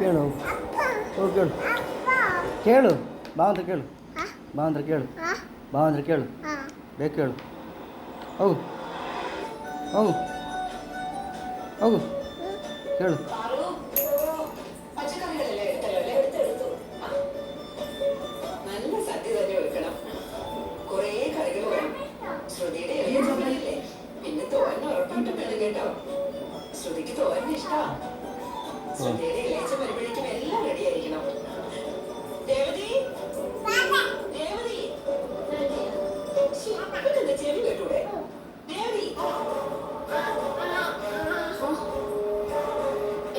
ಕೇಳು ಹೋಗಿ ಕೇಳು ಕೇಳು ಬಾ ಅಂತ ಕೇಳು ಬಾ ಅಂದ್ರೆ ಕೇಳು ಬಾ ಅಂದ್ರೆ ಕೇಳು ಬೇಕು ಕೇಳು ಹೋಗು ಹೋಗು ಹೋಗು ಕೇಳು പിന്നെ തോരന് ഉറപ്പായിട്ടും വേണം കേട്ടോ. ശ്രുതിക്ക് തോരന് ഇഷ്ടാ. ശ്രുതിയുടെ ഇളയച്ച വരുമ്പോഴേക്കും എല്ലാം റെഡി ആയിരിക്കണം. ദേവതി ദേവതി എന്താ ചെവി കേട്ടൂടെ? ദേവതി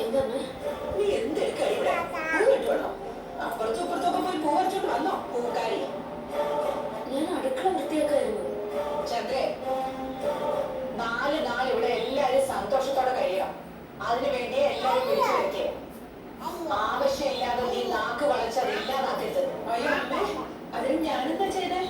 എന്താണ് നീ എന്തെടുക്കാ ഇവിടെ? പൂ കെട്ടുവാണോ? അപ്പുറത്തും ഇപ്പുറത്തൊക്കെ പോയി പൂ വരച്ചോണ്ട് വന്നോ പൂക്കാരി? ഞാൻ അടുക്കള വൃത്തിയാക്കായിരുന്നു. ചന്ദ്രേ, 4 നാൾ ഇവിടെ എല്ലാരും സന്തോഷത്തോടെ കഴിയണം. അതിനുവേണ്ടി എല്ലാരും വിളിച്ചു വരുത്തിയേ. ആവശ്യമില്ലാതെ നീ നാക്ക് വളച്ചത് ഇല്ലാതാക്കരുത്. അയ്യോ അമ്മേ, അതിന് ഞാനെന്താ ചെയ്തേ?